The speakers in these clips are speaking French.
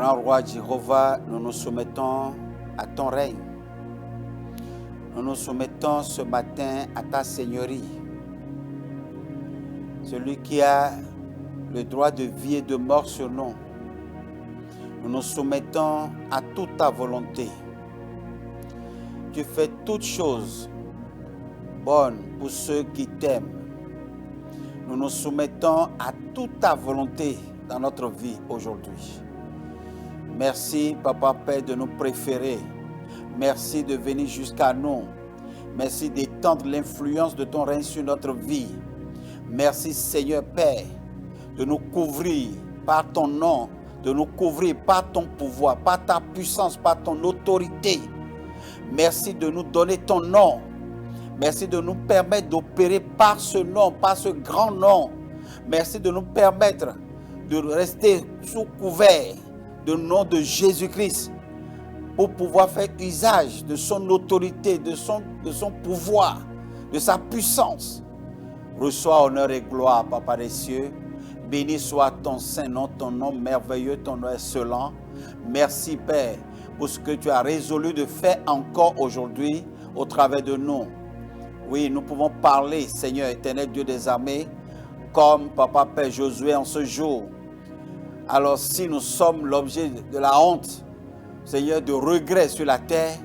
Grand Roi Jéhovah, nous nous soumettons à ton règne. Nous nous soumettons ce matin à ta Seigneurie. Celui qui a le droit de vie et de mort sur nous. Nous nous soumettons à toute ta volonté. Tu fais toutes choses bonnes pour ceux qui t'aiment. Nous nous soumettons à toute ta volonté dans notre vie aujourd'hui. Merci, Papa Père, de nous préférer. Merci de venir jusqu'à nous. Merci d'étendre l'influence de ton règne sur notre vie. Merci, Seigneur Père, de nous couvrir par ton nom, de nous couvrir par ton pouvoir, par ta puissance, par ton autorité. Merci de nous donner ton nom. Merci de nous permettre d'opérer par ce nom, par ce grand nom. Merci de nous permettre de rester sous couvert du nom de Jésus-Christ pour pouvoir faire usage de son autorité, de son pouvoir, de sa puissance. Reçois honneur et gloire, Papa des cieux. Béni soit ton Saint-Nom, ton nom merveilleux, ton nom excellent. Merci, Père, pour ce que tu as résolu de faire encore aujourd'hui au travers de nous. Oui, nous pouvons parler, Seigneur éternel, Dieu des armées, comme Papa Père Josué en ce jour. Alors si nous sommes l'objet de la honte, Seigneur, de regret sur la terre,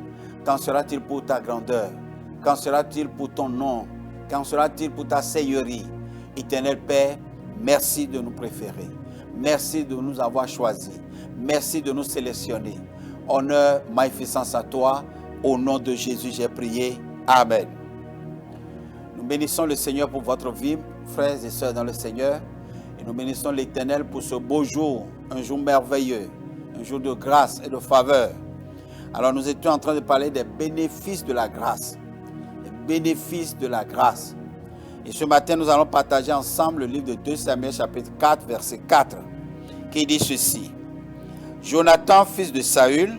qu'en sera-t-il pour ta grandeur? Qu'en sera-t-il pour ton nom? Qu'en sera-t-il pour ta seigneurie? Éternel Père, merci de nous préférer. Merci de nous avoir choisis. Merci de nous sélectionner. Honneur, magnificence à toi. Au nom de Jésus, j'ai prié. Amen. Nous bénissons le Seigneur pour votre vie, frères et sœurs dans le Seigneur. Et nous bénissons l'Éternel pour ce beau jour, un jour merveilleux, un jour de grâce et de faveur. Alors nous étions en train de parler des bénéfices de la grâce. Les bénéfices de la grâce. Et ce matin, nous allons partager ensemble le livre de 2 Samuel chapitre 4, verset 4, qui dit ceci. Jonathan, fils de Saül,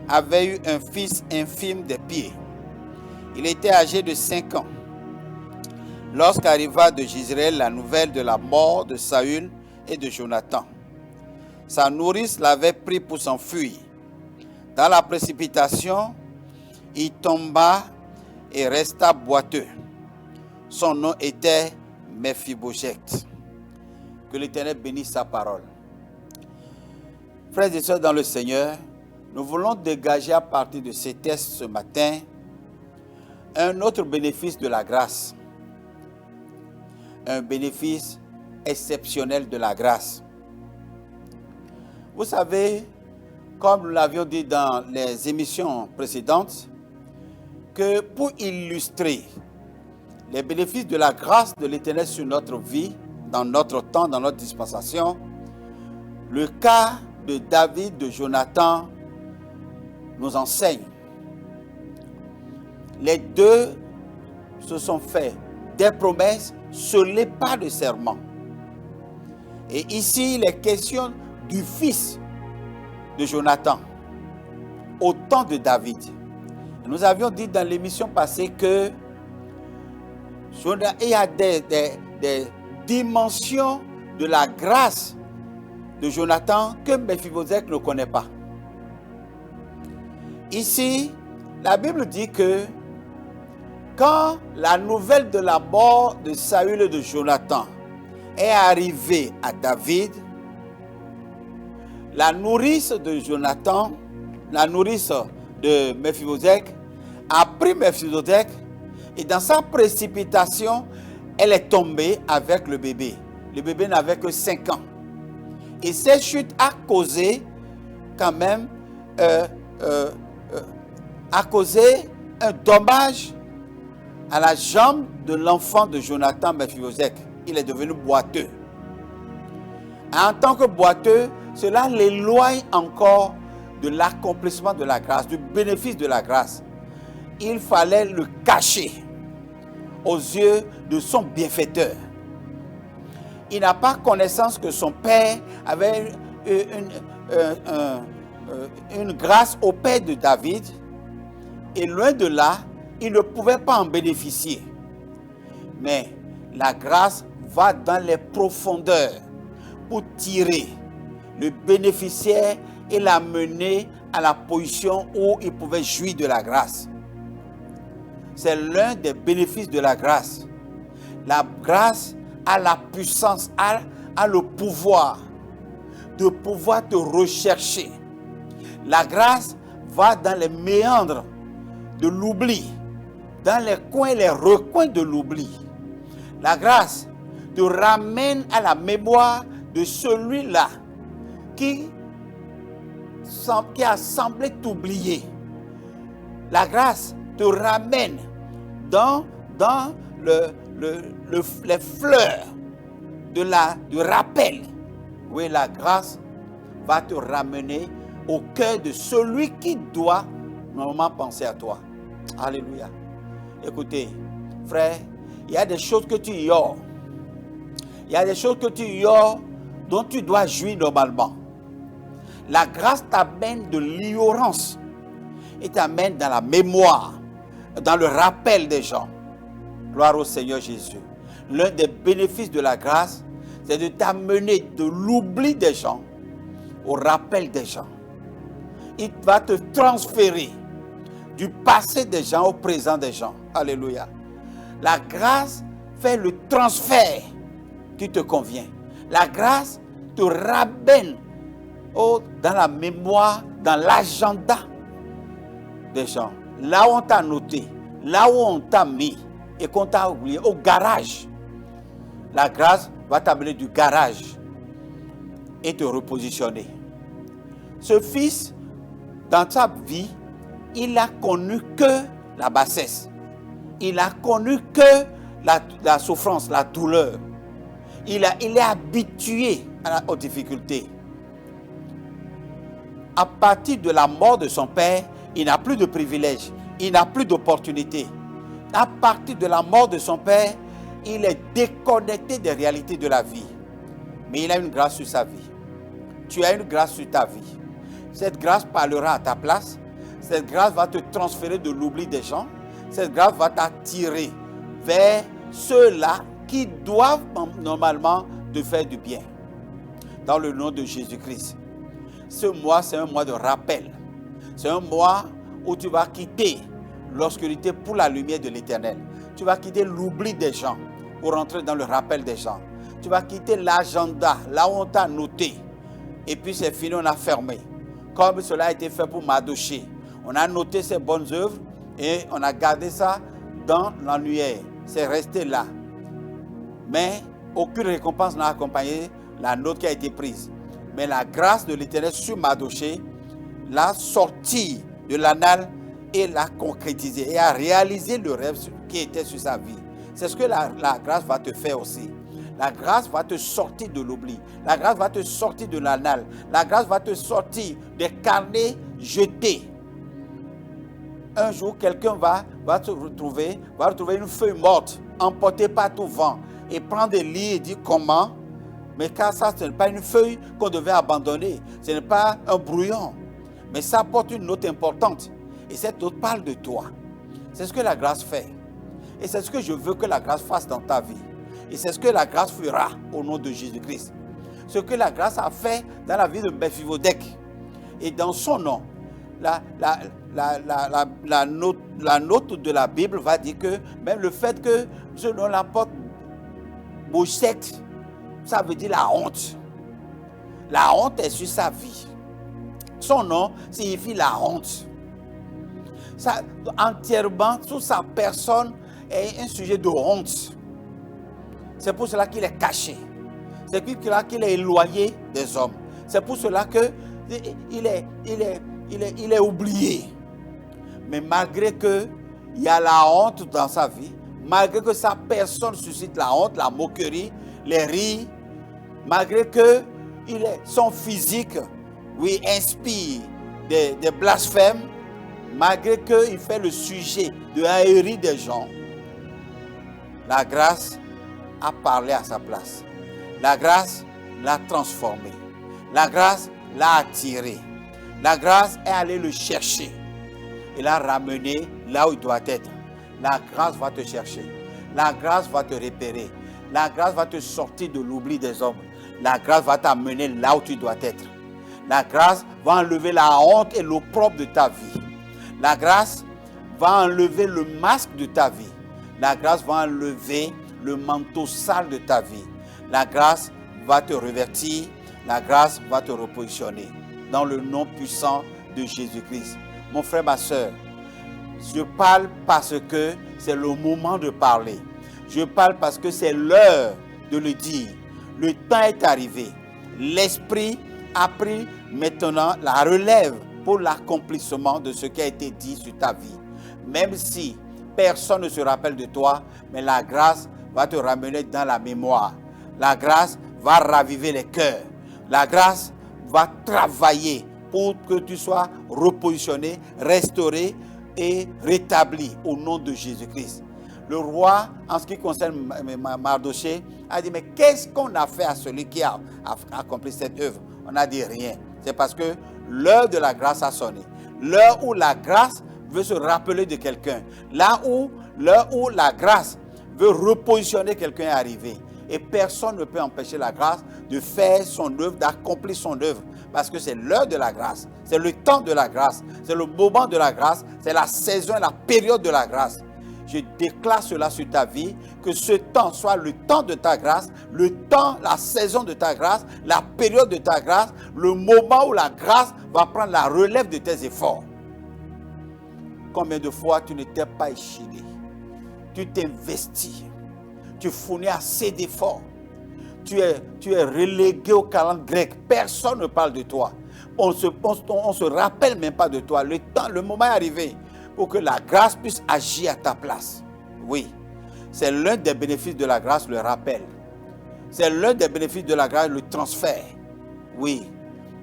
avait eu un fils infirme des pieds. Il était âgé de 5 ans. Lorsqu'arriva de Jezreel la nouvelle de la mort de Saül et de Jonathan, sa nourrice l'avait pris pour s'enfuir. Dans la précipitation, il tomba et resta boiteux. Son nom était Mephibosheth. Que l'Éternel bénisse sa parole. Frères et sœurs dans le Seigneur, nous voulons dégager à partir de ces textes ce matin un autre bénéfice de la grâce. Un bénéfice exceptionnel de la grâce. Vous savez, comme nous l'avions dit dans les émissions précédentes, que pour illustrer les bénéfices de la grâce de l'Éternel sur notre vie, dans notre temps, dans notre dispensation, le cas de David, de Jonathan, nous enseigne. Les deux se sont fait des promesses scellées par de serments. Et ici, il est question du fils de Jonathan, au temps de David. Nous avions dit dans l'émission passée que il y a des dimensions de la grâce de Jonathan que Mephibosheth ne connaît pas. Ici, la Bible dit que quand la nouvelle de la mort de Saül et de Jonathan est arrivée à David, la nourrice de Jonathan, la nourrice de Mephibosheth, a pris Mephibosheth et dans sa précipitation, elle est tombée avec le bébé. Le bébé n'avait que 5 ans. Et cette chute a causé quand même un dommage à la jambe de l'enfant de Jonathan Mephibosheth. Il est devenu boiteux. En tant que boiteux, cela l'éloigne encore de l'accomplissement de la grâce, du bénéfice de la grâce. Il fallait le cacher aux yeux de son bienfaiteur. Il n'a pas connaissance que son père avait une grâce au père de David. Et loin de là, il ne pouvait pas en bénéficier. Mais la grâce va dans les profondeurs pour tirer le bénéficiaire et l'amener à la position où il pouvait jouir de la grâce. C'est l'un des bénéfices de la grâce. La grâce a la puissance, a le pouvoir de pouvoir te rechercher. La grâce va dans les méandres de l'oubli, dans les coins, les recoins de l'oubli. La grâce te ramène à la mémoire de celui-là qui a semblé t'oublier. La grâce te ramène dans les fleurs du rappel. Oui, la grâce va te ramener au cœur de celui qui doit normalement penser à toi. Alléluia. Écoutez, frère, il y a des choses que tu ignores. Il y a des choses que tu ignores dont tu dois jouir normalement. La grâce t'amène de l'ignorance et t'amène dans la mémoire, dans le rappel des gens. Gloire au Seigneur Jésus. L'un des bénéfices de la grâce, c'est de t'amener de l'oubli des gens au rappel des gens. Il va te transférer du passé des gens au présent des gens. Alléluia. La grâce fait le transfert qui te convient. La grâce te ramène dans la mémoire, dans l'agenda des gens. Là où on t'a noté, là où on t'a mis et qu'on t'a oublié, au garage. La grâce va t'amener du garage et te repositionner. Ce fils, dans sa vie, il n'a connu que la bassesse. Il n'a connu que la souffrance, la douleur. Il est habitué aux difficultés. À partir de la mort de son père, il n'a plus de privilèges, il n'a plus d'opportunités. À partir de la mort de son père, il est déconnecté des réalités de la vie. Mais il a une grâce sur sa vie. Tu as une grâce sur ta vie. Cette grâce parlera à ta place. Cette grâce va te transférer de l'oubli des gens. Cette grâce va t'attirer vers ceux-là qui doivent normalement te faire du bien. Dans le nom de Jésus-Christ. Ce mois, c'est un mois de rappel. C'est un mois où tu vas quitter l'obscurité pour la lumière de l'Éternel. Tu vas quitter l'oubli des gens pour entrer dans le rappel des gens. Tu vas quitter l'agenda, là où on t'a noté. Et puis c'est fini, on a fermé. Comme cela a été fait pour Mardochée. On a noté ses bonnes œuvres et on a gardé ça dans l'annuaire. C'est resté là. Mais aucune récompense n'a accompagné la note qui a été prise. Mais la grâce de l'Éternel sur Mardochée l'a sorti de l'annale et l'a concrétisé et a réalisé le rêve qui était sur sa vie. C'est ce que la grâce va te faire aussi. La grâce va te sortir de l'oubli. La grâce va te sortir de l'annale. La grâce va te sortir des carnets jetés. Un jour, quelqu'un va retrouver une feuille morte, emportée par tout vent, et prendre des lits et dire comment. Mais car ça, ce n'est pas une feuille qu'on devait abandonner. Ce n'est pas un brouillon. Mais ça porte une note importante. Et cette note parle de toi. C'est ce que la grâce fait. Et c'est ce que je veux que la grâce fasse dans ta vie. Et c'est ce que la grâce fera au nom de Jésus-Christ. Ce que la grâce a fait dans la vie de Mephibosheth. Et dans son nom, la note de la Bible va dire que même le fait que ce nom l'apporte Bosheth, ça veut dire la honte. La honte est sur sa vie. Son nom signifie la honte. Ça, entièrement, sous sa personne est un sujet de honte. C'est pour cela qu'il est caché. C'est pour cela qu'il est éloigné des hommes. C'est pour cela qu'il est oublié. Mais malgré qu'il y a la honte dans sa vie, malgré que sa personne suscite la honte, la moquerie, les rires, malgré que son physique lui inspire des blasphèmes, malgré qu'il fait le sujet de haïr des gens, la grâce a parlé à sa place. La grâce l'a transformé. La grâce l'a attiré. La grâce est allée le chercher et l'a ramené là où il doit être. La grâce va te chercher. La grâce va te repérer. La grâce va te sortir de l'oubli des hommes. La grâce va t'amener là où tu dois être. La grâce va enlever la honte et l'opprobre de ta vie. La grâce va enlever le masque de ta vie. La grâce va enlever le manteau sale de ta vie. La grâce va te revêtir. La grâce va te repositionner. Dans le nom puissant de Jésus-Christ. Mon frère, ma soeur, je parle parce que c'est le moment de parler. Je parle parce que c'est l'heure de le dire. Le temps est arrivé. L'Esprit a pris maintenant la relève pour l'accomplissement de ce qui a été dit sur ta vie. Même si personne ne se rappelle de toi, mais la grâce va te ramener dans la mémoire. La grâce va raviver les cœurs. La grâce va travailler pour que tu sois repositionné, restauré et rétabli au nom de Jésus-Christ. Le roi, en ce qui concerne Mardochée, a dit, mais qu'est-ce qu'on a fait à celui qui a accompli cette œuvre? On a dit rien. C'est parce que l'heure de la grâce a sonné. L'heure où la grâce veut se rappeler de quelqu'un. L'heure où la grâce veut repositionner quelqu'un est arrivé. Et personne ne peut empêcher la grâce de faire son œuvre, d'accomplir son œuvre. Parce que c'est l'heure de la grâce. C'est le temps de la grâce. C'est le moment de la grâce. C'est la saison, la période de la grâce. Je déclare cela sur ta vie, que ce temps soit le temps de ta grâce, le temps, la saison de ta grâce, la période de ta grâce, le moment où la grâce va prendre la relève de tes efforts. Combien de fois tu ne t'es pas échiné? Tu t'investis, tu fournis assez d'efforts, tu es relégué au calendrier grec, personne ne parle de toi, on se rappelle même pas de toi, le moment est arrivé pour que la grâce puisse agir à ta place. Oui, c'est l'un des bénéfices de la grâce, le rappel. C'est l'un des bénéfices de la grâce, le transfert. Oui,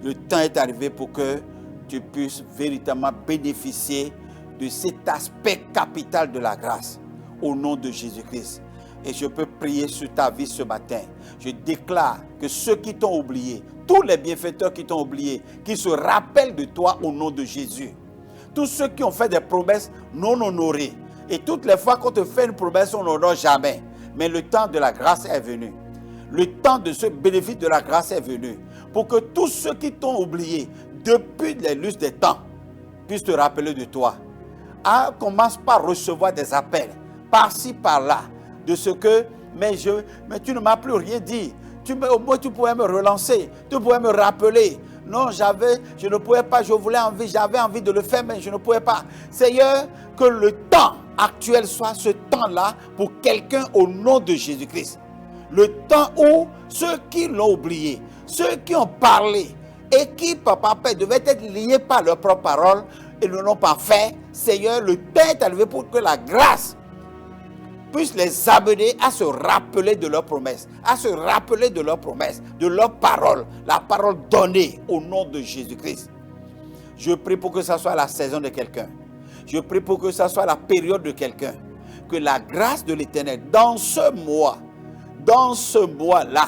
le temps est arrivé pour que tu puisses véritablement bénéficier de cet aspect capital de la grâce, au nom de Jésus-Christ. Et je peux prier sur ta vie ce matin. Je déclare que ceux qui t'ont oublié, tous les bienfaiteurs qui t'ont oublié, qui se rappellent de toi au nom de Jésus. Tous ceux qui ont fait des promesses non honorées. Et toutes les fois qu'on te fait une promesse, on n'honore jamais. Mais le temps de la grâce est venu. Le temps de ce bénéfice de la grâce est venu. Pour que tous ceux qui t'ont oublié depuis les lustres des temps puissent te rappeler de toi. Commence par recevoir des appels, par-ci, par-là, de ce que, mais tu ne m'as plus rien dit. Au moins tu pouvais me relancer, tu pouvais me rappeler. Non, je ne pouvais pas, j'avais envie de le faire, mais je ne pouvais pas. Seigneur, que le temps actuel soit ce temps-là pour quelqu'un au nom de Jésus-Christ. Le temps où ceux qui l'ont oublié, ceux qui ont parlé et qui, papa, Père, devaient être liés par leurs propres paroles et ne l'ont pas fait, Seigneur, le temps est arrivé pour que la grâce puisse les amener à se rappeler de leurs promesses, à se rappeler de leurs promesses, de leurs paroles, la parole donnée au nom de Jésus-Christ. Je prie pour que ça soit la saison de quelqu'un. Je prie pour que ça soit la période de quelqu'un. Que la grâce de l'Éternel, dans ce mois-là,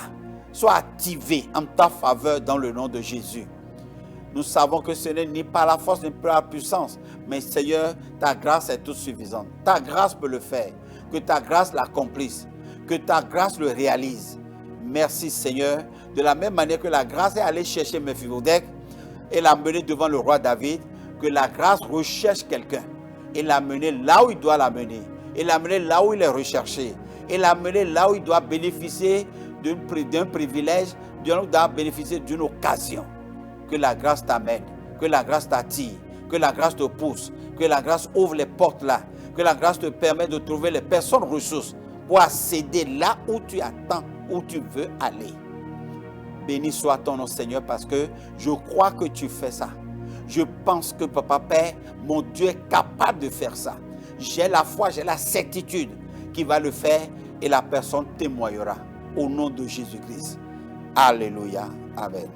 soit activée en ta faveur dans le nom de Jésus. Nous savons que ce n'est ni par la force ni par la puissance, mais Seigneur, ta grâce est toute suffisante. Ta grâce peut le faire. Que ta grâce l'accomplisse, que ta grâce le réalise. Merci Seigneur. De la même manière que la grâce est allée chercher Mephibosheth et l'a mené devant le roi David, que la grâce recherche quelqu'un et l'amener là où il doit l'amener, et l'amener là où il est recherché, et l'amener là où il doit bénéficier d'un privilège, il doit bénéficier d'une occasion. Que la grâce t'amène, que la grâce t'attire, que la grâce te pousse, que la grâce ouvre les portes là, que la grâce te permet de trouver les personnes ressources pour accéder là où tu attends, où tu veux aller. Béni soit ton nom, Seigneur, parce que je crois que tu fais ça. Je pense que, Papa Père, mon Dieu est capable de faire ça. J'ai la foi, j'ai la certitude qu'il va le faire et la personne témoignera. Au nom de Jésus-Christ. Alléluia. Amen.